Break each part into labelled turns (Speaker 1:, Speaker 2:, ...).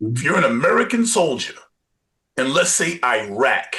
Speaker 1: If you're an American soldier in, let's say, Iraq,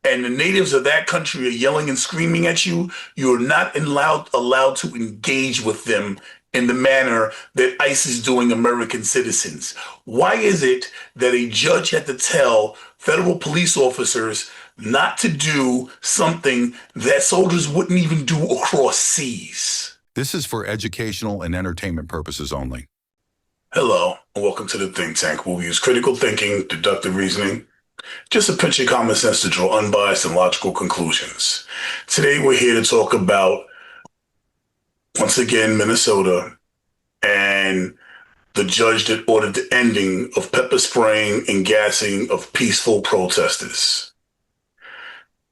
Speaker 1: and the natives of that country are yelling and screaming at you, you're not allowed to engage with them in the manner that ICE is doing American citizens. Why is it that a judge had to tell federal police officers not to do something that soldiers wouldn't even do across seas?
Speaker 2: This is for educational and entertainment purposes only.
Speaker 1: Hello, and welcome to the Think Tank, where we use critical thinking, deductive reasoning, just a pinch of common sense to draw unbiased and logical conclusions. Today, we're here to talk about, once again, Minnesota and the judge that ordered the ending of pepper spraying and gassing of peaceful protesters.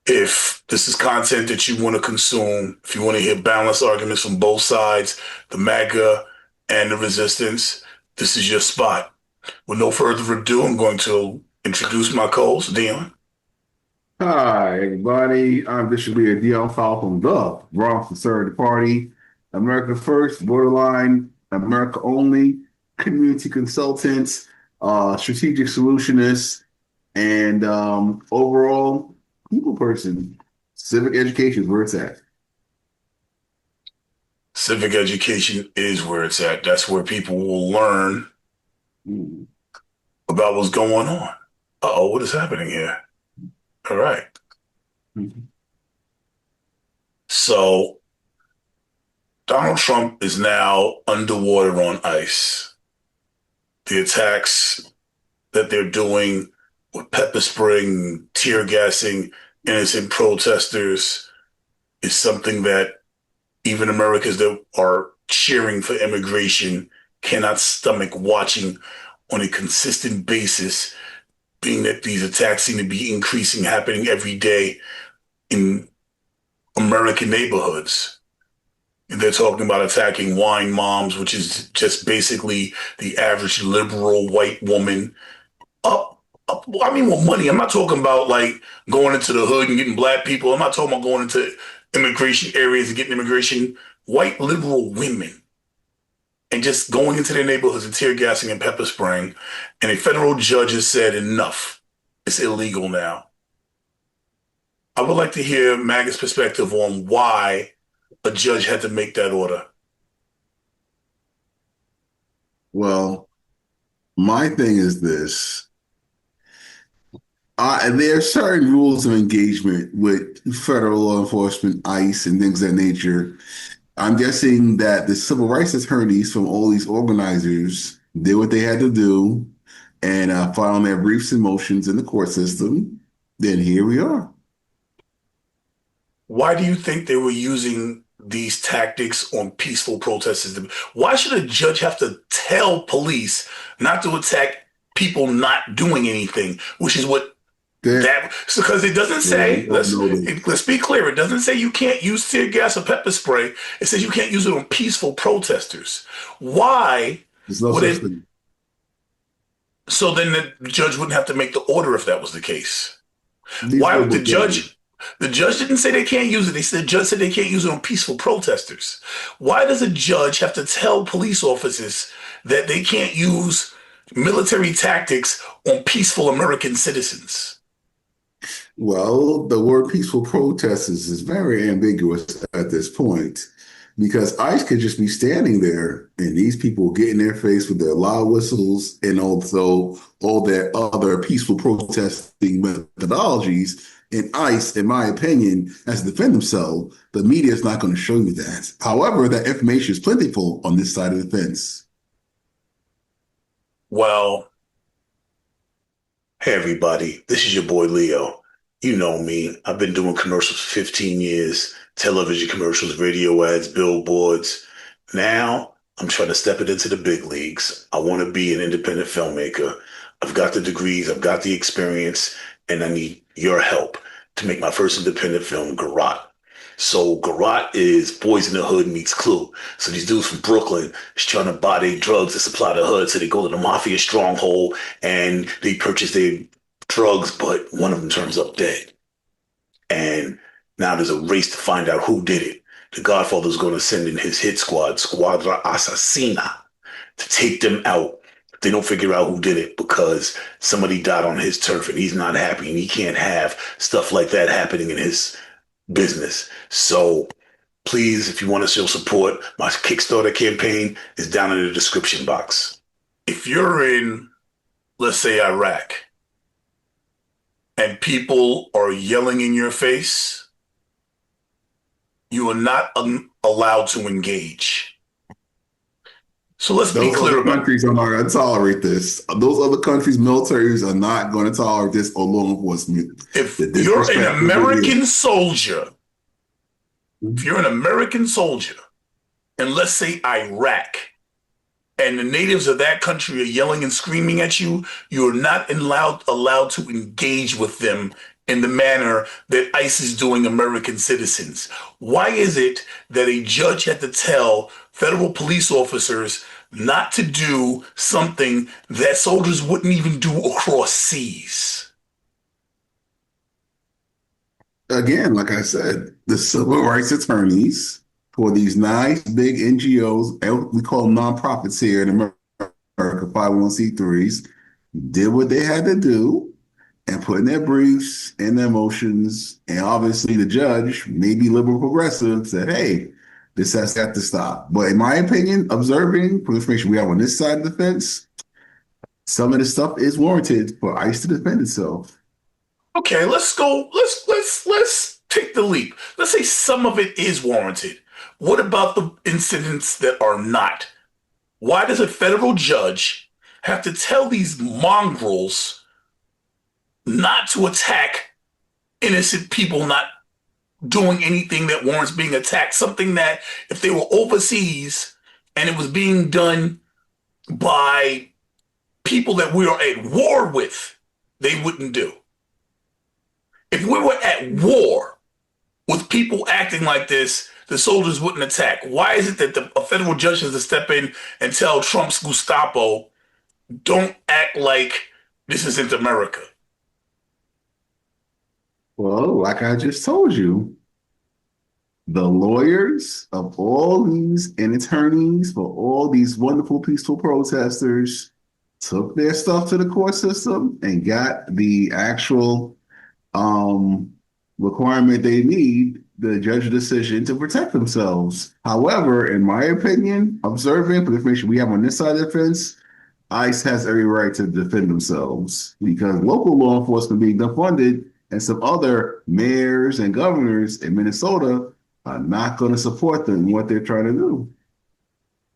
Speaker 1: If this is content that you want to consume, if you want to hear balanced arguments from both sides, the MAGA and the resistance, this is your spot. With no further ado, I'm going to introduce my co-host, Dion.
Speaker 3: Hi, everybody. I'm Bishop Leonard Dion Powell from the MAGA Conservative Party, America First, Borderline, America Only, Community Consultant, Strategic Solutionist, and overall people person. Civic education is where it's at.
Speaker 1: Civic education is where it's at. That's where people will learn about what's going on. Uh-oh, what is happening here? All right. So Donald Trump is now underwater on ice. The attacks that they're doing with pepper spraying, tear gassing innocent protesters is something that even Americans that are cheering for immigration cannot stomach watching on a consistent basis, being that these attacks seem to be increasing, happening every day in American neighborhoods. And they're talking about attacking wine moms, which is just basically the average liberal white woman. With money. I'm not talking about like going into the hood and getting black people. I'm not talking about going into immigration areas and getting immigration. White liberal women and just going into their neighborhoods and tear gassing and pepper spraying. And a federal judge has said enough. It's illegal now. I would like to hear MAGA's perspective on why a judge had to make that order.
Speaker 3: Well, my thing is this. There are certain rules of engagement with federal law enforcement, ICE, and things of that nature. I'm guessing that the civil rights attorneys from all these organizers did what they had to do and filed their briefs and motions in the court system. Then here we are.
Speaker 1: Why do you think they were using these tactics on peaceful protesters? Why should a judge have to tell police not to attack people not doing anything, which is what because it doesn't say, let's be clear, it doesn't say you can't use tear gas or pepper spray. It says you can't use it on peaceful protesters. Why?
Speaker 3: There's no such thing.
Speaker 1: So then the judge wouldn't have to make the order if that was the case. Why would the judge didn't say they can't use it. The judge said they can't use it on peaceful protesters. Why does a judge have to tell police officers that they can't use military tactics on peaceful American citizens?
Speaker 3: Well, the word peaceful protesters is very ambiguous at this point because ICE could just be standing there and these people get in their face with their loud whistles and also all their other peaceful protesting methodologies. And ICE, in my opinion, has to defend themselves. The media is not going to show you that. However, that information is plentiful on this side of the fence.
Speaker 1: Well, hey everybody, this is your boy Leo. You know me. I've been doing commercials for 15 years, television commercials, radio ads, billboards. Now I'm trying to step it into the big leagues. I want to be an independent filmmaker. I've got the degrees, I've got the experience, and I need your help to make my first independent film, Garot. So Garot is Boys in the Hood meets Clue. So these dudes from Brooklyn is trying to buy their drugs to supply the hood. So they go to the mafia stronghold and they purchase their drugs, but one of them turns up dead. And now there's a race to find out who did it. The Godfather's going to send in his hit squad, Squadra Assassina, to take them out. if they don't figure out who did it because somebody died on his turf and he's not happy and he can't have stuff like that happening in his business. So please, if you want to show support, my Kickstarter campaign is down in the description box. If you're in, let's say, Iraq, and people are yelling in your face, you are not allowed to engage. So let's be
Speaker 3: Those
Speaker 1: clear
Speaker 3: other
Speaker 1: about it.
Speaker 3: countries are not going to tolerate this. Those other countries' militaries are not going to tolerate this or law enforcement.
Speaker 1: If
Speaker 3: The
Speaker 1: you're an
Speaker 3: disrespect will be
Speaker 1: American soldier, if you're an American soldier, and let's say Iraq, and the natives of that country are yelling and screaming at you, you're not allowed to engage with them in the manner that ICE is doing American citizens. Why is it that a judge had to tell federal police officers not to do something that soldiers wouldn't even do across seas?
Speaker 3: Again, like I said, the civil rights attorneys for these nice big NGOs, we call them nonprofits here in America, 501c3s, did what they had to do and put in their briefs and their motions. And obviously the judge, maybe liberal progressive, said, hey, this has got to stop. But in my opinion, observing from the information we have on this side of the fence, some of the stuff is warranted for ICE to defend itself.
Speaker 1: Okay, let's go. Let's take the leap. Let's say some of it is warranted. What about the incidents that are not? Why does a federal judge have to tell these mongrels not to attack innocent people not doing anything that warrants being attacked? Something that if they were overseas and it was being done by people that we are at war with, they wouldn't do. If we were at war with people acting like this, the soldiers wouldn't attack. Why is it that a federal judge has to step in and tell Trump's Gestapo, don't act like this isn't America?
Speaker 3: Well, like I just told you, the lawyers of all these and attorneys for all these wonderful peaceful protesters took their stuff to the court system and got the actual requirement they need, the judge's decision to protect themselves. However, in my opinion, observing for the information we have on this side of the fence, ICE has every right to defend themselves because local law enforcement being defunded and some other mayors and governors in Minnesota are not going to support them in what they're trying to do.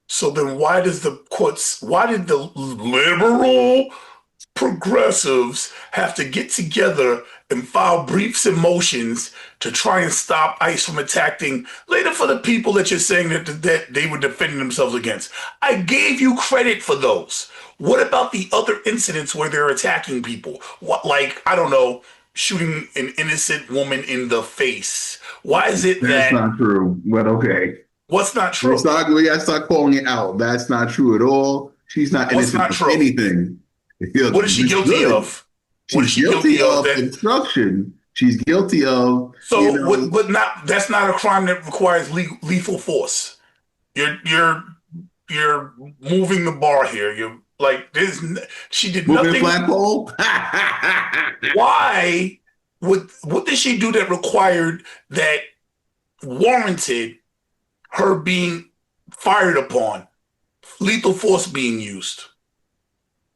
Speaker 1: So then why did the liberal progressives have to get together and file briefs and motions to try and stop ICE from attacking later for the people that you're saying that they were defending themselves against? I gave you credit for those. What about the other incidents where they're attacking people? What, like, I don't know, shooting an innocent woman in the face? Why is it
Speaker 3: That's
Speaker 1: that
Speaker 3: not true, but okay.
Speaker 1: what's not true?
Speaker 3: We gotta start calling it out. That's not true at all. She's not
Speaker 1: What's
Speaker 3: innocent
Speaker 1: not
Speaker 3: of
Speaker 1: true?
Speaker 3: anything.
Speaker 1: What is she guilty of? What is
Speaker 3: She's
Speaker 1: she
Speaker 3: guilty of
Speaker 1: that?
Speaker 3: obstruction. She's guilty of
Speaker 1: So, but not that's not a crime that requires lethal force. You're moving the bar here. You're like she did
Speaker 3: moving
Speaker 1: nothing.
Speaker 3: flagpole.
Speaker 1: Why what did she do that required that warranted her being fired upon, lethal force being used?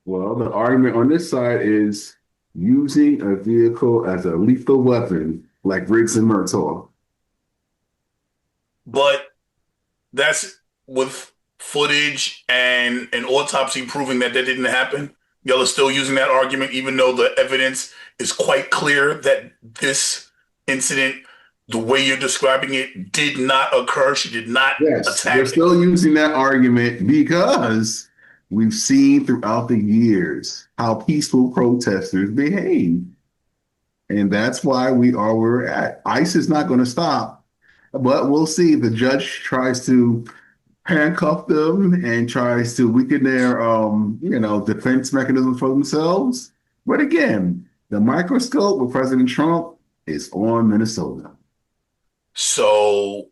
Speaker 3: Well, the argument on this side is using a vehicle as a lethal weapon, like Riggs and Murtaugh.
Speaker 1: But that's with footage and an autopsy proving that didn't happen. Y'all are still using that argument, even though the evidence is quite clear that this incident, the way you're describing it, did not occur. She did not attack.
Speaker 3: We're still using that argument because we've seen throughout the years how peaceful protesters behave. And that's why we are where we're at. ICE is not going to stop, but we'll see if the judge tries to handcuff them and tries to weaken their, defense mechanisms for themselves. But again, the microscope with President Trump is on Minnesota.
Speaker 1: So,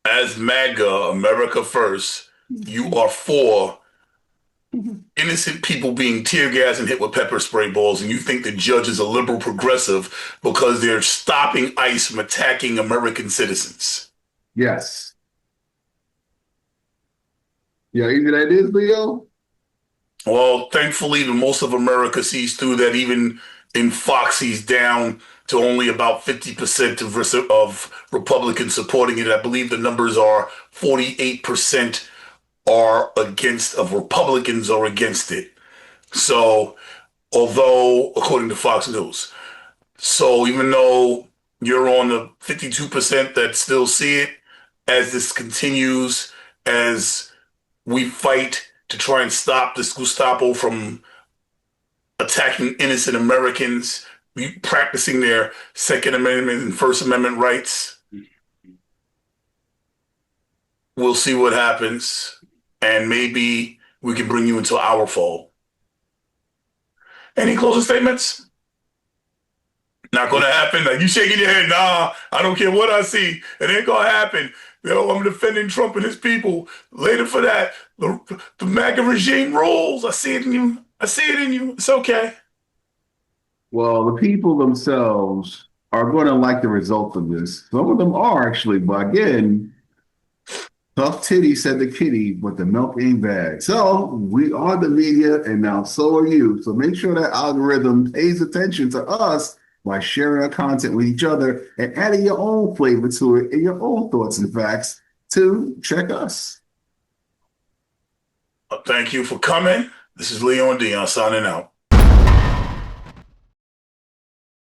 Speaker 1: as MAGA, America First, you are for innocent people being tear gassed and hit with pepper spray balls, and you think the judge is a liberal progressive because they're stopping ICE from attacking American citizens.
Speaker 3: Yes. Yeah, either that is, Leo.
Speaker 1: Well, thankfully, most of America sees through that. Even in Fox, he's down to only about 50% of Republicans supporting it. I believe the numbers are 48% are against, of Republicans are against it. So, although, according to Fox News, so even though you're on the 52% that still see it, as this continues, as we fight to try and stop this Gestapo from attacking innocent Americans, practicing their Second Amendment and First Amendment rights, we'll see what happens. And maybe we can bring you into our fold. Any closing statements? Not gonna happen. Like, you shaking your head, nah, I don't care what I see. It ain't gonna happen. I'm defending Trump and his people. Later for that, the MAGA regime rules. I see it in you. I see it in you. It's okay.
Speaker 3: Well, the people themselves are going to like the result of this. Some of them are actually, but again, tough titty said the kitty, but the milk ain't bad. So we are the media, and now so are you. So make sure that algorithm pays attention to us by sharing our content with each other and adding your own flavor to it and your own thoughts and facts to check us.
Speaker 1: Thank you for coming. This is Leon Dion signing out.